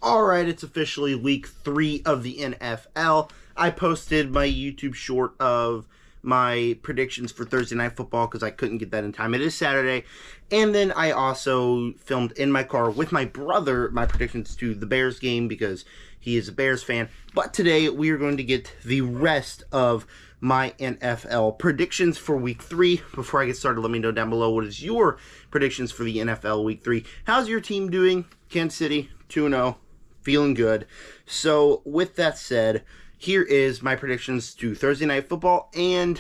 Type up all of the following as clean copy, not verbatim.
Alright, it's officially week 3 of the NFL. I posted my YouTube short of my predictions for Thursday Night Football because I couldn't get that in time. It is Saturday. And then I also filmed in my car with my brother my predictions to the Bears game because he is a Bears fan. But today we are going to get the rest of my NFL predictions for week 3. Before I get started, let me know down below what is your predictions for the NFL week 3. How's your team doing? Kansas City 2-0. Feeling good. So, with that said, here is my predictions to Thursday Night Football and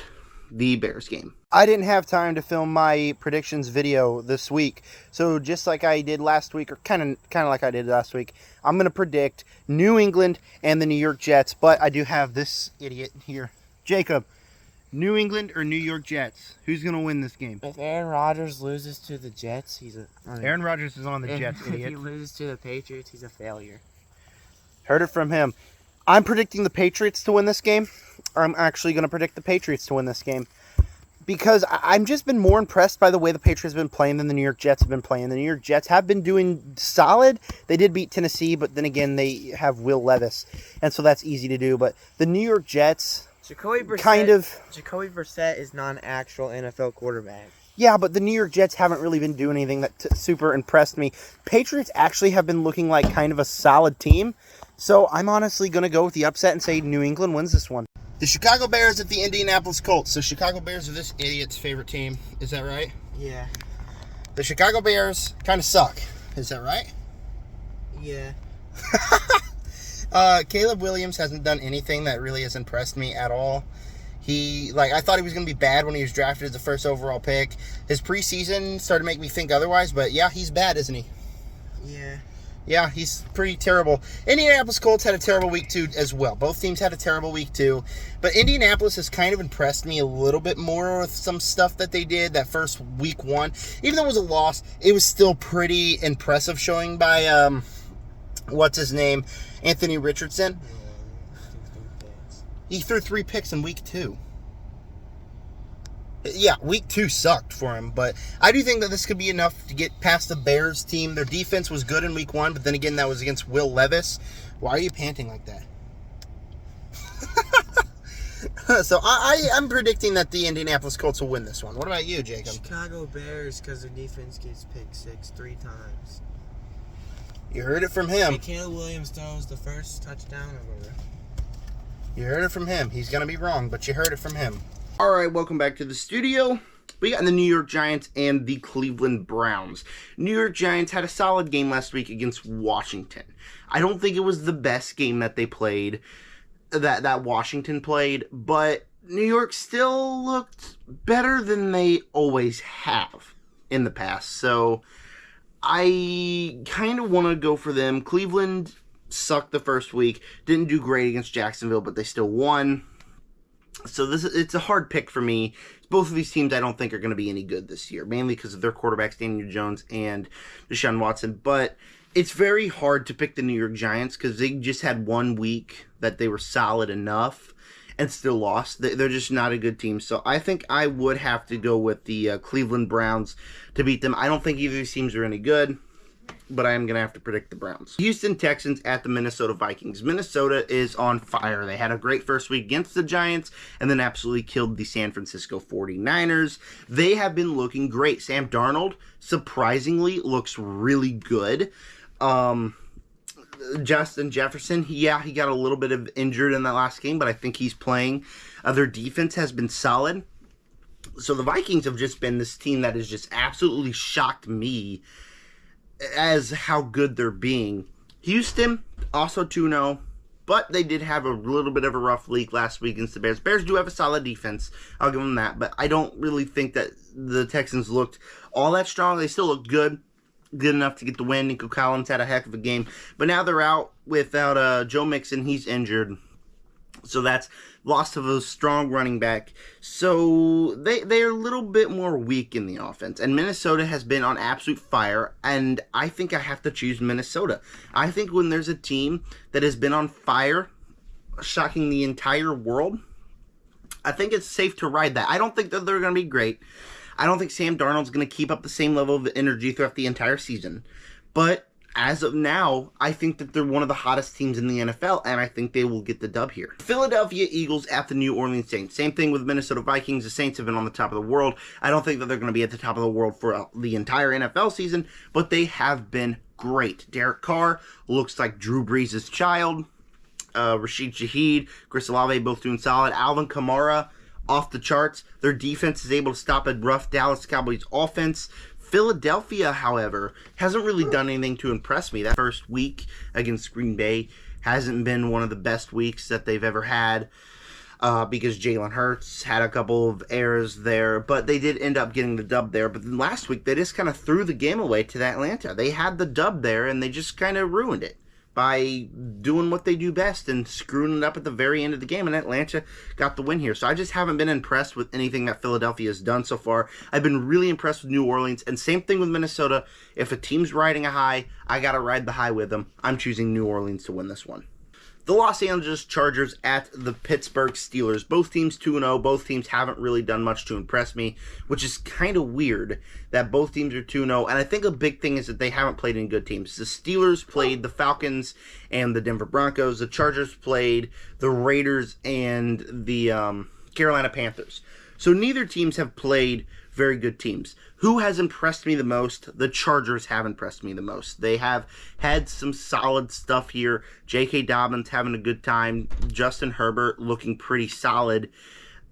the Bears game. I didn't have time to film my predictions video this week, so just like I did last week, or kind of like I did last week, I'm going to predict New England and the New York Jets, but I do have this idiot here. Jacob, New England or New York Jets? Who's going to win this game? If Aaron Rodgers loses to the Jets, Aaron Rodgers is on the Jets, idiot. If he loses to the Patriots, he's a failure. Heard it from him. I'm predicting the Patriots to win this game. I'm actually going to predict the Patriots to win this game because I've just been more impressed by the way the Patriots have been playing than the New York Jets have been playing. The New York Jets have been doing solid. They did beat Tennessee, but then again, they have Will Levis, and so that's easy to do. But the New York Jets, Jacoby Brissett is not an actual NFL quarterback. Yeah, but the New York Jets haven't really been doing anything that super impressed me. Patriots actually have been looking like kind of a solid team. So I'm honestly going to go with the upset and say New England wins this one. The Chicago Bears at the Indianapolis Colts. So Chicago Bears are this idiot's favorite team. Is that right? Yeah. The Chicago Bears kind of suck. Is that right? Yeah. Caleb Williams hasn't done anything that really has impressed me at all. I thought he was going to be bad when he was drafted as the first overall pick. His preseason started to make me think otherwise, but yeah, he's bad, isn't he? Yeah. Yeah, he's pretty terrible. Indianapolis Colts had a terrible week 2 as well. Both teams had a terrible week 2. But Indianapolis has kind of impressed me a little bit more with some stuff that they did that first week 1. Even though it was a loss, it was still pretty impressive showing by, what's his name? Anthony Richardson. He threw 3 picks in week 2. Yeah, week 2 sucked for him, but I do think that this could be enough to get past the Bears team. Their defense was good in week 1, but then again, that was against Will Levis. Why are you panting like that? So I'm predicting that the Indianapolis Colts will win this one. What about you, Jacob? Chicago Bears, because their defense gets picked 6 3 times. You heard it from him. Caleb Williams throws the first touchdown ever. You heard it from him. He's going to be wrong, but you heard it from him. All right, welcome back to the studio. We got the New York Giants and the Cleveland Browns. New York Giants had a solid game last week against Washington. I don't think it was the best game that they played, that Washington played, but New York still looked better than they always have in the past. So I kind of want to go for them. Cleveland sucked the first week, didn't do great against Jacksonville, but they still won. So it's a hard pick for me. Both of these teams I don't think are going to be any good this year, mainly because of their quarterbacks, Daniel Jones and Deshaun Watson. But it's very hard to pick the New York Giants because they just had 1 week that they were solid enough and still lost. They're just not a good team. So I think I would have to go with the Cleveland Browns to beat them. I don't think either of these teams are any good, but I am going to have to predict the Browns. Houston Texans at the Minnesota Vikings. Minnesota is on fire. They had a great first week against the Giants and then absolutely killed the San Francisco 49ers. They have been looking great. Sam Darnold, surprisingly, looks really good. Justin Jefferson, he got a little bit of injured in that last game, but I think he's playing. Their defense has been solid. So the Vikings have just been this team that has just absolutely shocked me as how good they're being. Houston, also 2-0, but they did have a little bit of a rough week last week against the Bears. Bears do have a solid defense. I'll give them that, but I don't really think that the Texans looked all that strong. They still looked good enough to get the win. Nico Collins had a heck of a game, but now they're out without Joe Mixon. He's injured. So that's loss of a strong running back. So they're a little bit more weak in the offense. And Minnesota has been on absolute fire. And I think I have to choose Minnesota. I think when there's a team that has been on fire, shocking the entire world, I think it's safe to ride that. I don't think that they're going to be great. I don't think Sam Darnold's going to keep up the same level of energy throughout the entire season. But as of now, I think that they're one of the hottest teams in the NFL, and I think they will get the dub here. Philadelphia Eagles at the New Orleans Saints. Same thing with Minnesota Vikings. The Saints have been on the top of the world. I don't think that they're going to be at the top of the world for the entire NFL season, but they have been great. Derek Carr looks like Drew Brees' child. Rashid Shaheed, Chris Olave, both doing solid. Alvin Kamara, off the charts. Their defense is able to stop a rough Dallas Cowboys offense. Philadelphia, however, hasn't really done anything to impress me. That first week against Green Bay hasn't been one of the best weeks that they've ever had because Jalen Hurts had a couple of errors there, but they did end up getting the dub there. But then last week, they just kind of threw the game away to Atlanta. They had the dub there, and they just kind of ruined it by doing what they do best and screwing it up at the very end of the game, and Atlanta got the win here. So I just haven't been impressed with anything that Philadelphia has done so far. I've been really impressed with New Orleans, and same thing with Minnesota. If a team's riding a high, I gotta ride the high with them. I'm choosing New Orleans to win this one. The Los Angeles Chargers at the Pittsburgh Steelers. Both teams 2-0. Both teams haven't really done much to impress me, which is kind of weird that both teams are 2-0. And I think a big thing is that they haven't played any good teams. The Steelers played the Falcons and the Denver Broncos. The Chargers played the Raiders and the Carolina Panthers. So neither teams have played very good teams. Who has impressed me the most? The Chargers have impressed me the most. They have had some solid stuff here. J.K. Dobbins having a good time. Justin Herbert looking pretty solid.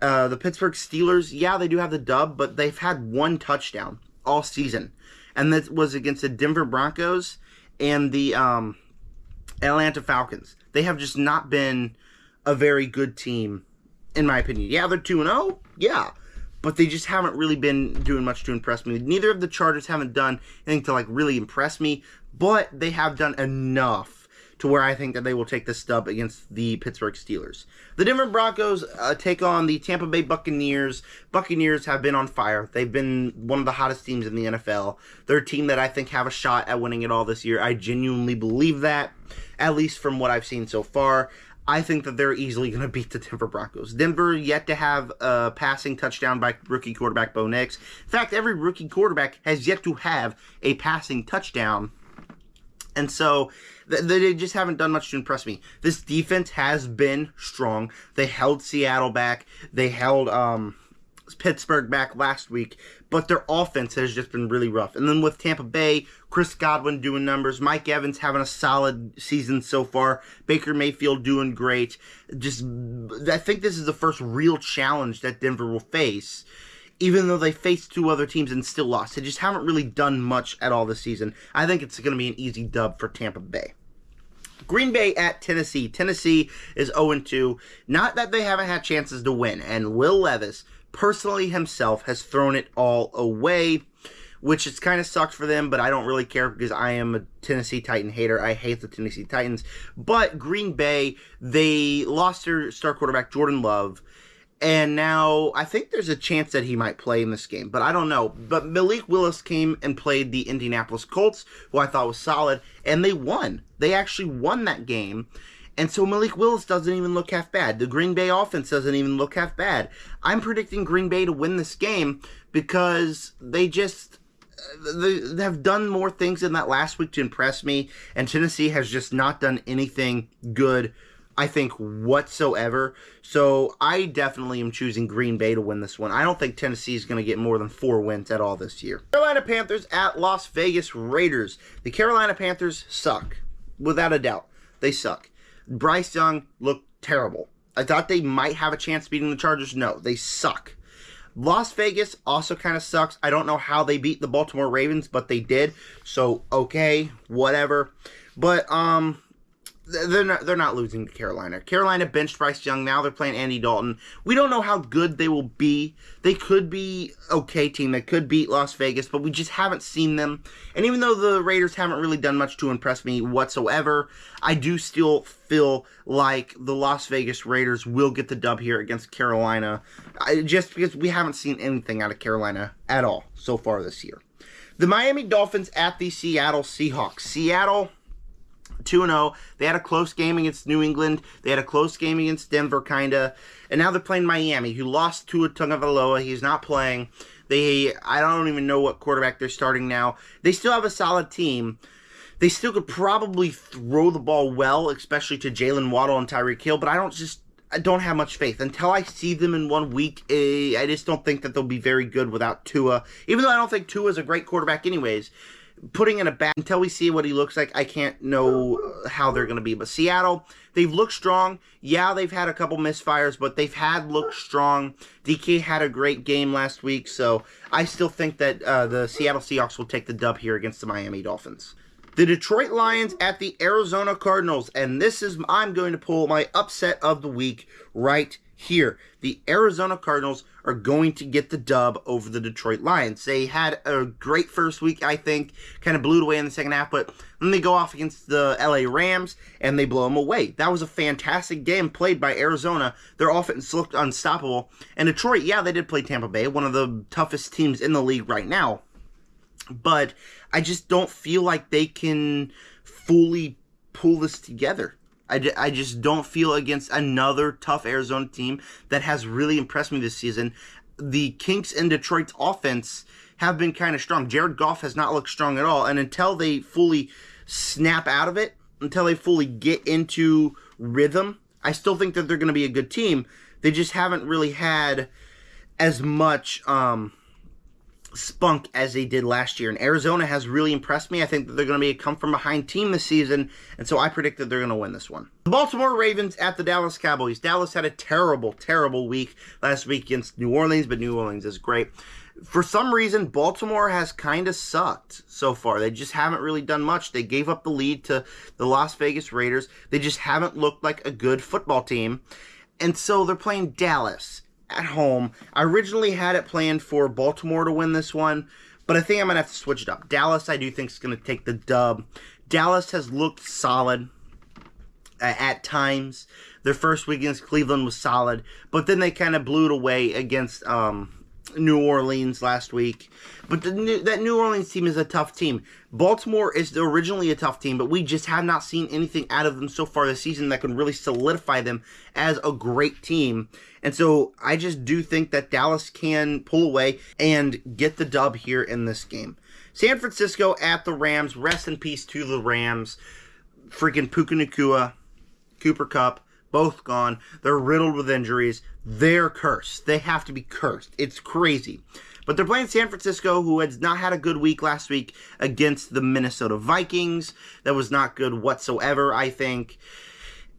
The Pittsburgh Steelers, yeah, they do have the dub, but they've had one touchdown all season. And that was against the Denver Broncos and the Atlanta Falcons. They have just not been a very good team, in my opinion. Yeah, they're 2-0. Yeah. But they just haven't really been doing much to impress me. Neither of the Chargers haven't done anything to really impress me, but they have done enough to where I think that they will take the stub against the Pittsburgh Steelers. The Denver Broncos take on the Tampa Bay Buccaneers. Buccaneers have been on fire. They've been one of the hottest teams in the NFL. They're a team that I think have a shot at winning it all this year. I genuinely believe that, at least from what I've seen so far. I think that they're easily going to beat the Denver Broncos. Denver yet to have a passing touchdown by rookie quarterback Bo Nix. In fact, every rookie quarterback has yet to have a passing touchdown. And so they just haven't done much to impress me. This defense has been strong. They held Seattle back. They held Pittsburgh back last week, but their offense has just been really rough. And then with Tampa Bay, Chris Godwin doing numbers, Mike Evans having a solid season so far, Baker Mayfield doing great. I think this is the first real challenge that Denver will face, even though they faced two other teams and still lost. They just haven't really done much at all this season. I think it's going to be an easy dub for Tampa Bay. Green Bay at Tennessee. Tennessee is 0-2. Not that they haven't had chances to win, and Will Levis personally himself has thrown it all away, which is kind of sucked for them, but I don't really care because I am a Tennessee Titan hater. I hate the Tennessee Titans. But Green Bay, they lost their star quarterback, Jordan Love, and now I think there's a chance that he might play in this game, but I don't know. But Malik Willis came and played the Indianapolis Colts, who I thought was solid, and they won. They actually won that game. And so Malik Willis doesn't even look half bad. The Green Bay offense doesn't even look half bad. I'm predicting Green Bay to win this game because they have done more things in that last week to impress me, and Tennessee has just not done anything good, I think, whatsoever. So I definitely am choosing Green Bay to win this one. I don't think Tennessee is going to get more than 4 wins at all this year. Carolina Panthers at Las Vegas Raiders. The Carolina Panthers suck, without a doubt. They suck. Bryce Young looked terrible. I thought they might have a chance beating the Chargers. No, they suck. Las Vegas also kind of sucks. I don't know how they beat the Baltimore Ravens, but they did. So, okay, whatever. But, they're not losing to Carolina. Carolina benched Bryce Young. Now they're playing Andy Dalton. We don't know how good they will be. They could be okay team. They could beat Las Vegas, but we just haven't seen them. And even though the Raiders haven't really done much to impress me whatsoever, I do still feel like the Las Vegas Raiders will get the dub here against Carolina, just because we haven't seen anything out of Carolina at all so far this year. The Miami Dolphins at the Seattle Seahawks. Seattle 2-0. They had a close game against New England. They had a close game against Denver, kinda. And now they're playing Miami, who lost Tua Tagovailoa. He's not playing. I don't even know what quarterback they're starting now. They still have a solid team. They still could probably throw the ball well, especially to Jalen Waddle and Tyreek Hill, but I don't have much faith. Until I see them in 1 week, I just don't think that they'll be very good without Tua. Even though I don't think Tua is a great quarterback anyways, putting in a bat until we see what he looks like, I can't know how they're going to be. But Seattle, they've looked strong. Yeah, they've had a couple misfires, but they've looked strong. DK had a great game last week, so I still think that the Seattle Seahawks will take the dub here against the Miami Dolphins. The Detroit Lions at the Arizona Cardinals, and I'm going to pull my upset of the week right here. The Arizona Cardinals are going to get the dub over the Detroit Lions. They had a great first week, I think, kind of blew it away in the second half, but then they go off against the LA Rams, and they blow them away. That was a fantastic game played by Arizona. Their offense looked unstoppable. And Detroit, yeah, they did play Tampa Bay, one of the toughest teams in the league right now. But I just don't feel like they can fully pull this together. I just don't feel against another tough Arizona team that has really impressed me this season. The kinks in Detroit's offense have been kind of strong. Jared Goff has not looked strong at all. And until they fully snap out of it, until they fully get into rhythm, I still think that they're going to be a good team. They just haven't really had as much spunk as they did last year. And Arizona has really impressed me. I think that they're going to be a come-from-behind team this season, and so I predict that they're going to win this one. The Baltimore Ravens at the Dallas Cowboys. Dallas had a terrible, terrible week last week against New Orleans, but New Orleans is great. For some reason, Baltimore has kind of sucked so far. They just haven't really done much. They gave up the lead to the Las Vegas Raiders. They just haven't looked like a good football team, and so they're playing Dallas at home. I originally had it planned for Baltimore to win this one, but I think I'm going to have to switch it up. Dallas, I do think, is going to take the dub. Dallas has looked solid at times. Their first week against Cleveland was solid, but then they kind of blew it away against New Orleans last week. But that New Orleans team is a tough team. Baltimore is originally a tough team, but we just have not seen anything out of them so far this season that can really solidify them as a great team. And so I just do think that Dallas can pull away and get the dub here in this game. San Francisco at the Rams. Rest in peace to the Rams. Freaking Puka Nacua, Cooper Kupp, both gone. They're riddled with injuries. They're cursed. They have to be cursed. It's crazy. But they're playing San Francisco, who has not had a good week last week against the Minnesota Vikings. That was not good whatsoever, I think.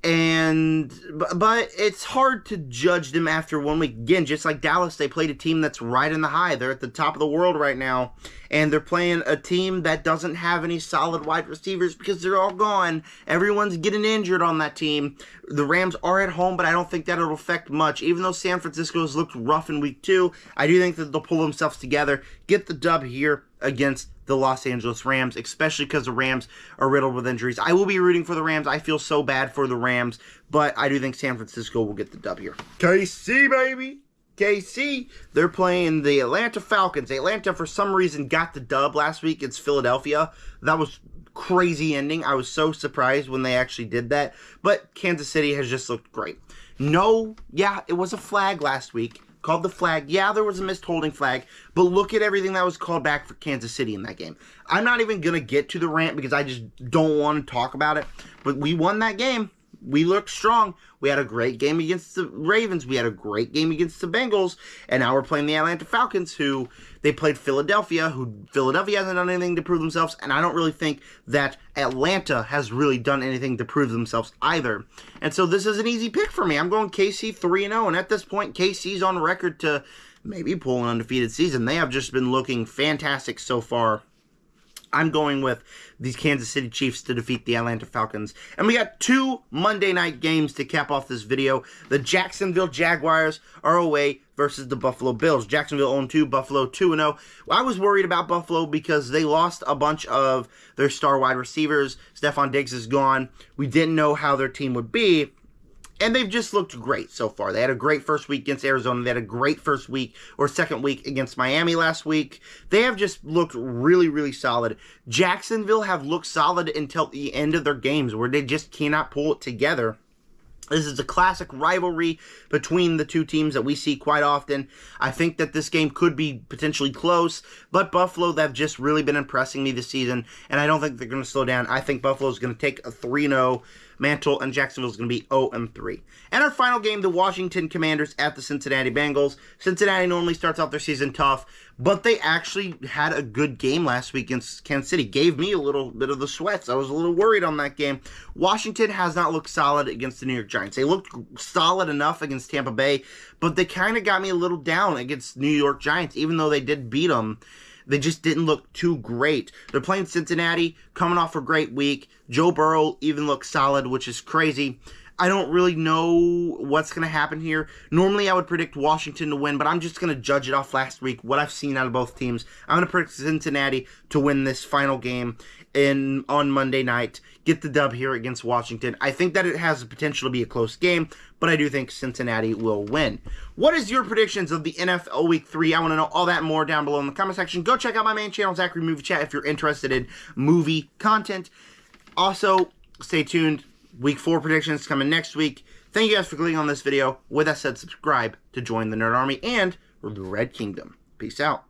But it's hard to judge them after 1 week. Again, just like Dallas, they played a team that's right in the high. They're at the top of the world right now. And they're playing a team that doesn't have any solid wide receivers because they're all gone. Everyone's getting injured on that team. The Rams are at home, but I don't think that it'll affect much. Even though San Francisco has looked rough in week 2, I do think that they'll pull themselves together, get the dub here against the Los Angeles Rams, especially because the Rams are riddled with injuries. I will be rooting for the Rams. I feel so bad for the Rams, but I do think San Francisco will get the dub here. KC, baby! KC, they're playing the Atlanta Falcons. Atlanta, for some reason, got the dub last week against Philadelphia. That was crazy ending. I was so surprised when they actually did that, but Kansas City has just looked great. It was a flag last week. Called the flag. Yeah, there was a missed holding flag, but look at everything that was called back for Kansas City in that game. I'm not even going to get to the rant because I just don't want to talk about it, but we won that game. We looked strong. We had a great game against the Ravens. We had a great game against the Bengals, and now we're playing the Atlanta Falcons, who they played Philadelphia, who Philadelphia hasn't done anything to prove themselves, and I don't really think that Atlanta has really done anything to prove themselves either. And so this is an easy pick for me. I'm going KC 3-0, and at this point, KC's on record to maybe pull an undefeated season. They have just been looking fantastic so far. I'm going with these Kansas City Chiefs to defeat the Atlanta Falcons. And we got 2 Monday night games to cap off this video. The Jacksonville Jaguars are away versus the Buffalo Bills. Jacksonville 0-2, Buffalo 2-0. I was worried about Buffalo because they lost a bunch of their star wide receivers. Stephon Diggs is gone. We didn't know how their team would be. And they've just looked great so far. They had a great first week against Arizona. They had a great first week or second week against Miami last week. They have just looked really, really solid. Jacksonville have looked solid until the end of their games where they just cannot pull it together. This is a classic rivalry between the two teams that we see quite often. I think that this game could be potentially close, but Buffalo, they've just really been impressing me this season, and I don't think they're going to slow down. I think Buffalo's going to take a 3-0 mantle, and Jacksonville's going to be 0-3. And our final game, the Washington Commanders at the Cincinnati Bengals. Cincinnati normally starts off their season tough, but they actually had a good game last week against Kansas City. Gave me a little bit of the sweats. I was a little worried on that game. Washington has not looked solid against the New York Giants. They looked solid enough against Tampa Bay, but they kind of got me a little down against New York Giants, even though they did beat them. They just didn't look too great. They're playing Cincinnati, coming off a great week. Joe Burrow even looks solid, which is crazy. I don't really know what's going to happen here. Normally, I would predict Washington to win, but I'm just going to judge it off last week, what I've seen out of both teams. I'm going to predict Cincinnati to win this final game on Monday night, get the dub here against Washington. I think that it has the potential to be a close game, but I do think Cincinnati will win. What is your predictions of the NFL Week 3? I want to know all that and more down below in the comment section. Go check out my main channel, Zachary Movie Chat, if you're interested in movie content. Also, stay tuned. Week 4 predictions coming next week. Thank you guys for clicking on this video. With that said, subscribe to join the Nerd Army and the Red Kingdom. Peace out.